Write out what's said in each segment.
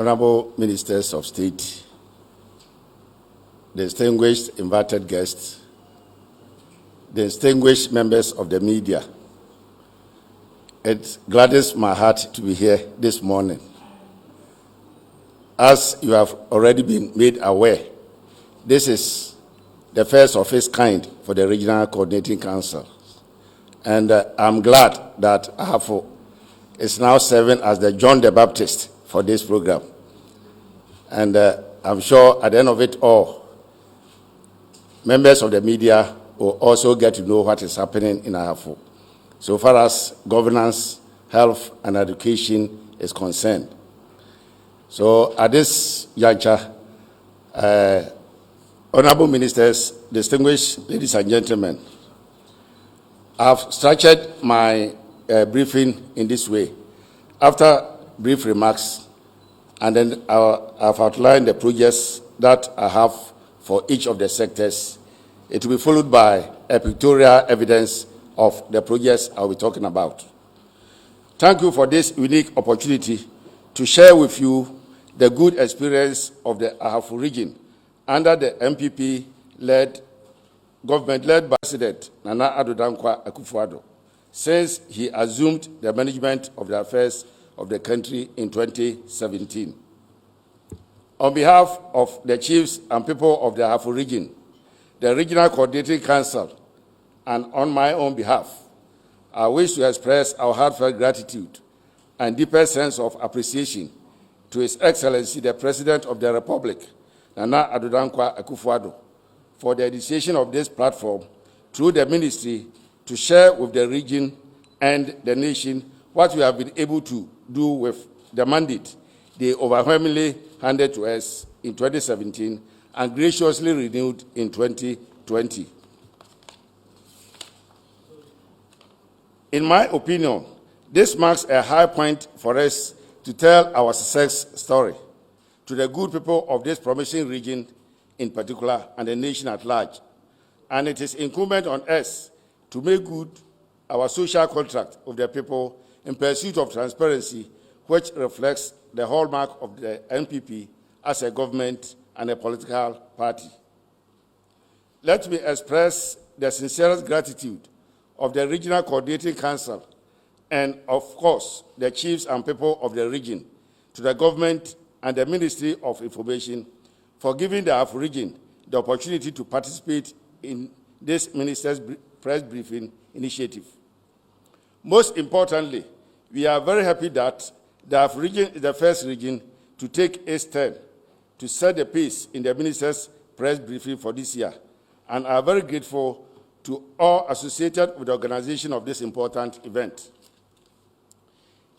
Honorable Ministers of State, distinguished invited guests, distinguished members of the media, it gladdens my heart to be here this morning. As you have already been made aware, this is the first of its kind for the Regional Coordinating Council. And I'm glad that Ahafo is now serving as the John the Baptist for this program. And I'm sure at the end of it all, members of the media will also get to know what is happening in Ahafo, so far as governance, health, and education is concerned. So at this juncture, honorable ministers, distinguished ladies and gentlemen, I've structured my briefing in this way. After brief remarks, and then I've outlined the projects that I have for each of the sectors. It will be followed by a pictorial evidence of the projects I'll be talking about. Thank you for this unique opportunity to share with you the good experience of the Ahafo region under the MPP-led government led by President Nana Addo Dankwa Akufo-Addo since he assumed the management of the affairs of the country in 2017. On behalf of the chiefs and people of the Ahafo region, the Regional Coordinating Council, and on my own behalf, I wish to express our heartfelt gratitude and deepest sense of appreciation to His Excellency, the President of the Republic, Nana Addo Dankwa Akufo-Addo, for the initiation of this platform through the ministry to share with the region and the nation what we have been able to do with the mandate they overwhelmingly handed to us in 2017 and graciously renewed in 2020. In my opinion, this marks a high point for us to tell our success story to the good people of this promising region in particular and the nation at large. And it is incumbent on us to make good our social contract with the people in pursuit of transparency, which reflects the hallmark of the NPP as a government and a political party. Let me express the sincerest gratitude of the Regional Coordinating Council and, of course, the chiefs and people of the region to the government and the Ministry of Information for giving the Ahafo region the opportunity to participate in this minister's press briefing initiative. Most importantly, we are very happy that the Ahafo region is the first region to take its turn to set the pace in the minister's press briefing for this year, and are very grateful to all associated with the organization of this important event.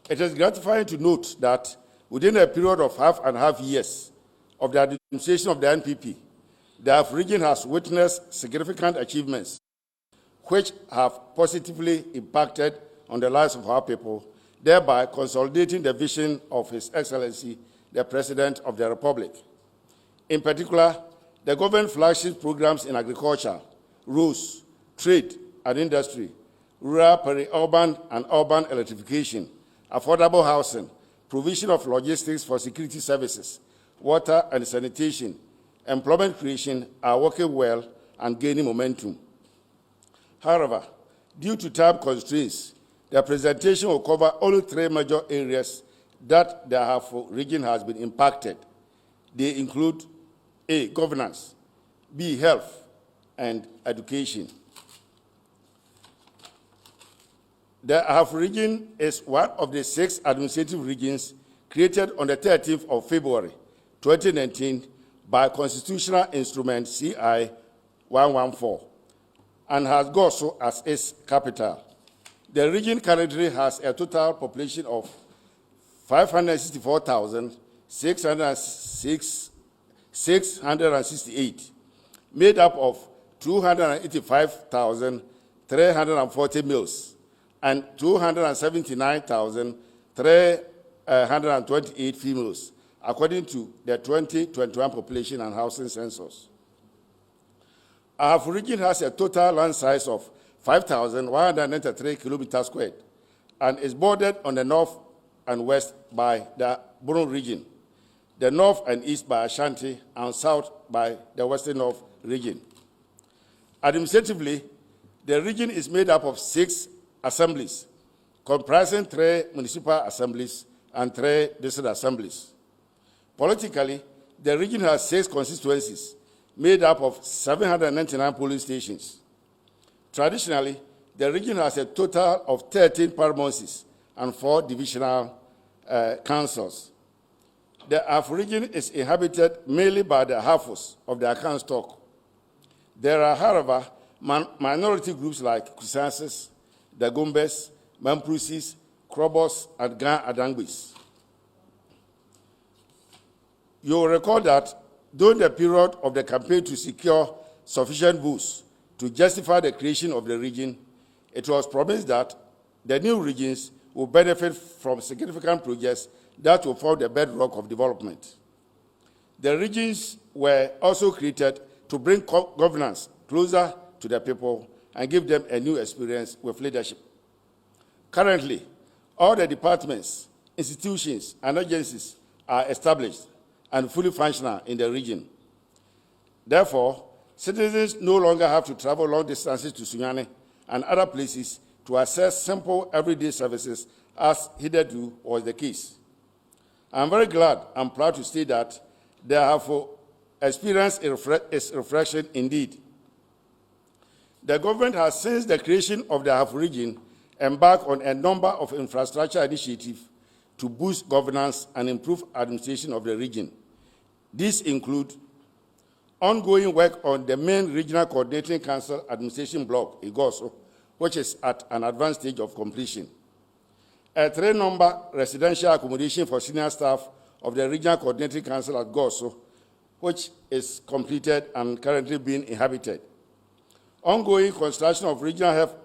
It is gratifying to note that within a period of 1.5 years of the administration of the NPP, the Ahafo region has witnessed significant achievements which have positively impacted on the lives of our people, thereby consolidating the vision of His Excellency, the President of the Republic. In particular, the government flagship programs in agriculture, roads, trade and industry, rural, peri-urban and urban electrification, affordable housing, provision of logistics for security services, water and sanitation, employment creation are working well and gaining momentum. However, due to time constraints, the presentation will cover only 3 major areas that the Ahafo region has been impacted. They include A, governance, B, health, and education. The Ahafo region is one of the 6 administrative regions created on the 13th of February, 2019 by Constitutional Instrument CI 114 and has Goso as its capital. The region currently has a total population of 564,668, made up of 285,340 males and 279,328 females, according to the 2021 Population and Housing Census. Ahafo region has a total land size of 5,193 kilometers squared and is bordered on the north and west by the Bono region, the north and east by Ashanti, and south by the Western North region. Administratively, the region is made up of 6 assemblies, comprising 3 municipal assemblies and 3 district assemblies. Politically, the region has 6 constituencies, made up of 799 polling stations. Traditionally, the region has a total of 13 paramountcies and 4 divisional councils. The Ahafo region is inhabited mainly by the Ahafos of the Akan stock. There are, however, minority groups like Kusanses, the Gombes, Mamprusis, Krobos, and Gan Adangbis. You will recall that during the period of the campaign to secure sufficient votes to justify the creation of the region, it was promised that the new regions will benefit from significant projects that will form the bedrock of development. The regions were also created to bring governance closer to the people and give them a new experience with leadership. Currently, all the departments, institutions, and agencies are established and fully functional in the region. Therefore, citizens no longer have to travel long distances to Sunyani and other places to access simple everyday services as hitherto was the case. I'm very glad and proud to state that the Ahafo experience is refreshing indeed. The government has, since the creation of the Ahafo region, embarked on a number of infrastructure initiatives to boost governance and improve administration of the region. These include ongoing work on the main Regional Coordinating Council Administration Block, IGOSO, which is at an advanced stage of completion. A 3-number residential accommodation for senior staff of the Regional Coordinating Council at GOSO, which is completed and currently being inhabited. Ongoing construction of Regional Health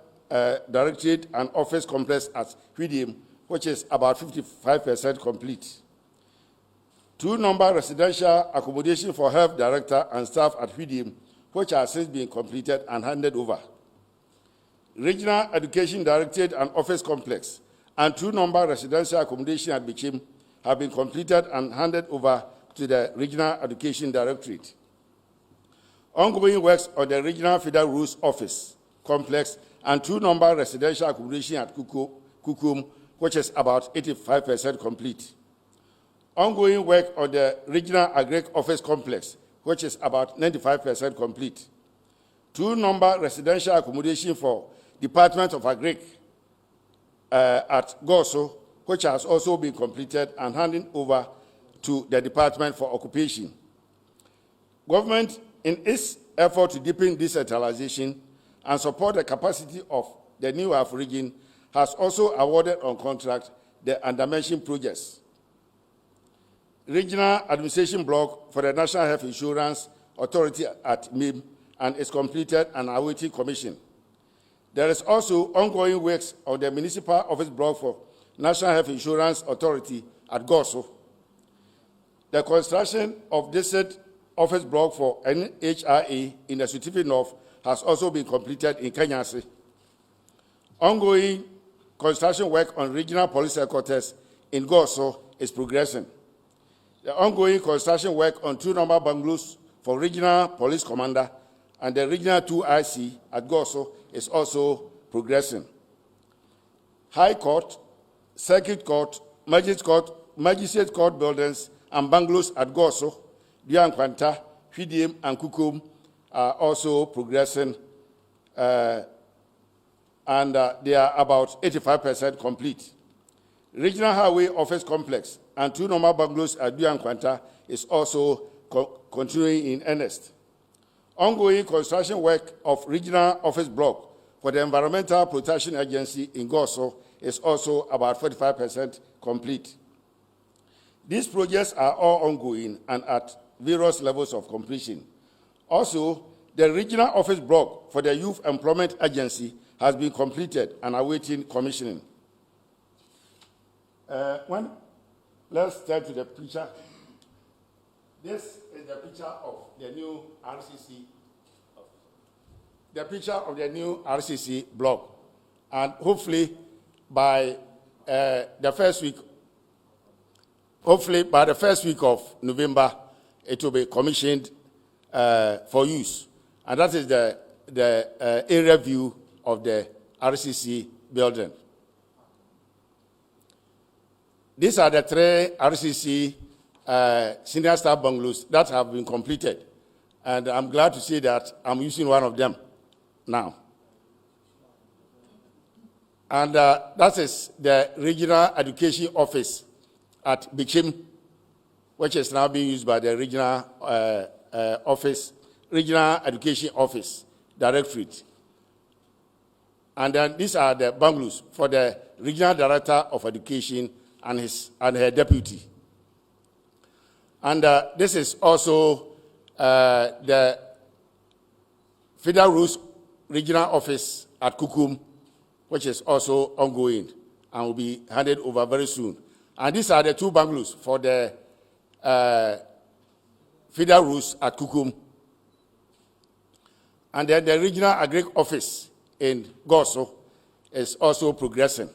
Directorate and Office Complex at Hwidim, which is about 55% complete. 2-number residential accommodation for Health Director and staff at Hwidim, which has since been completed and handed over. Regional Education Directorate and Office Complex and 2-number residential accommodation at Bichim have been completed and handed over to the Regional Education Directorate. Ongoing works on the Regional Federal Rules Office Complex and 2-number residential accommodation at Kukum, which is about 85% complete. Ongoing work on the Regional Agric Office Complex, which is about 95% complete. 2-number residential accommodation for Department of Agric at GOSO, which has also been completed and handed over to the Department for Occupation. Government, in its effort to deepen decentralization and support the capacity of the new Ahafo region, has also awarded on contract the undermentioned projects. Regional Administration Block for the National Health Insurance Authority at MIM and is completed and awaiting commission. There is also ongoing works on the Municipal Office Block for National Health Insurance Authority at GOSO. The construction of this office block for NHRA in the Sutify North has also been completed in Kenyasi. Ongoing construction work on regional police headquarters in GOSO is progressing. The ongoing construction work on 2-number bungalows for regional police commander and the regional 2IC at GOSO is also progressing. High Court, Circuit Court, Magistrate Court buildings and bungalows at GOSO, Diankwanta, Hwidim, and Kukum are also progressing, and they are about 85% complete. Regional Highway Office Complex and 2-number bungalows at Diankwanta is also continuing in earnest. Ongoing construction work of Regional Office Block for the Environmental Protection Agency in GOSO is also about 45% complete. These projects are all ongoing and at various levels of completion. Also, the Regional Office Block for the Youth Employment Agency has been completed and awaiting commissioning. Let's turn to the picture. This is the picture of the new RCC. The picture of the new RCC block. And hopefully by the first week Hopefully, by the first week of November, it will be commissioned for use. And that is the area view of the RCC building. These are the 3 RCC senior staff bungalows that have been completed. And I'm glad to see that I'm using one of them now. And that is the Regional Education Office at Bichim, which is now being used by the Regional Education Office Directorate. And then these are the bungalows for the Regional Director of Education and her deputy. And this is also the Federal Rules Regional Office at Kukum, which is also ongoing and will be handed over very soon. And these are the 2 bungalows for the Federal Rules at Kukum. And then the Regional Agri Office in Goso is also progressing.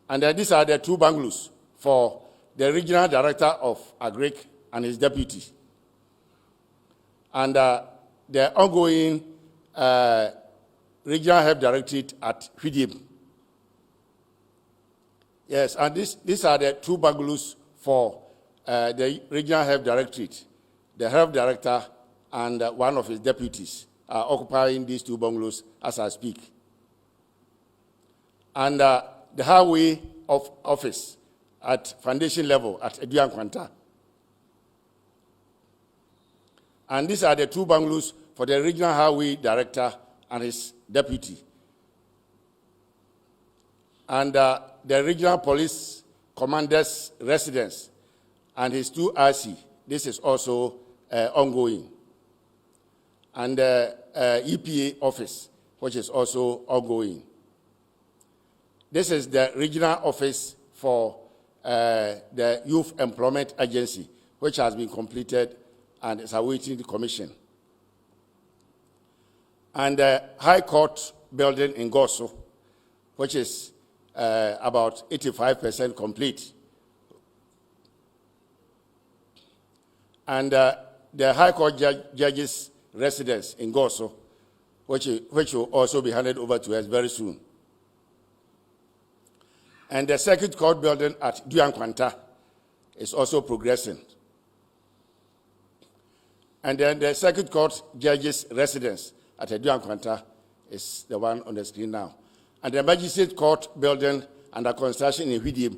And then these are the 2 bungalows for the Regional Director of Agric and his deputy. And the ongoing Regional Health Directorate at Hwidim. Yes, and these are the 2 bungalows for the Regional Health Directorate. The Health Director and one of his deputies are occupying these 2 bungalows as I speak. And the Highway Office at foundation level at Eduan Kwanta. And these are the 2 bungalows for the Regional Highway Director and his deputy. And the Regional Police Commander's residence and his 2 RC. This is also ongoing. And the EPA office, which is also ongoing. This is the regional office for the Youth Employment Agency, which has been completed and is awaiting the commission. And the High Court building in Goso, which is about 85% complete. And the High Court judge's residence in Goso, which will also be handed over to us very soon. And the Circuit Court building at Duan Kwanta is also progressing. And then the Circuit Court judge's residence at Duan Kwanta is the one on the screen now. And the Magistrate Court building under construction in Hwidim.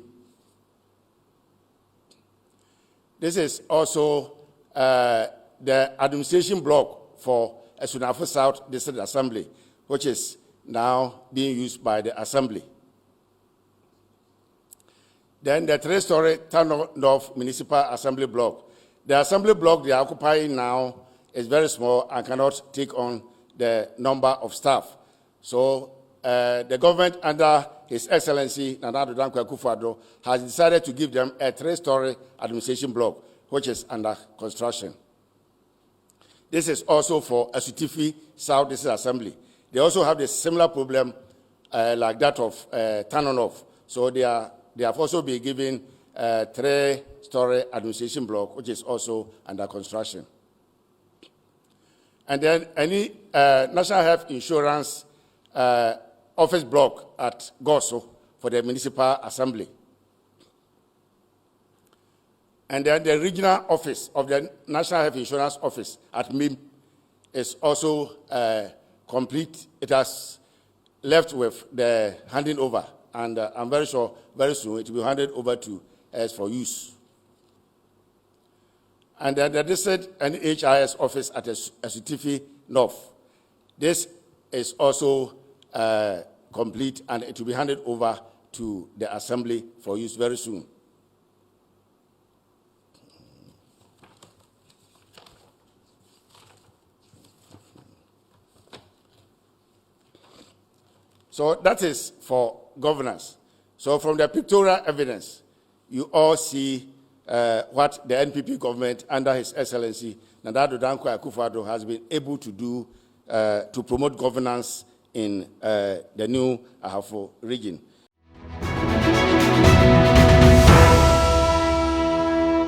This is also the administration block for Esunafo South District Assembly, which is now being used by the Assembly. Then the 3-story Town North Municipal Assembly block. The Assembly block they are occupying now is very small and cannot take on the number of staff. So the government under His Excellency Nana Addo Dankwa Akufo-Addo has decided to give them a 3-story administration block, which is under construction. This is also for Asutifi South District Assembly. They also have a similar problem like that of Town North. So they have also been given a 3-story administration block, which is also under construction. And then any National Health Insurance office block at Goso for the Municipal Assembly. And then the regional office of the National Health Insurance Office at MIM is also complete. It has left with the handing over, and I'm very sure very soon it will be handed over to us for use. And then the district NHIS office at Asutifi North. This is also complete, and it will be handed over to the Assembly for use very soon. So that is for governance. So from the pictorial evidence, you all see what the NPP government under His Excellency Nana Addo Dankwa Akufo-Addo has been able to do to promote governance in the new Ahafo region.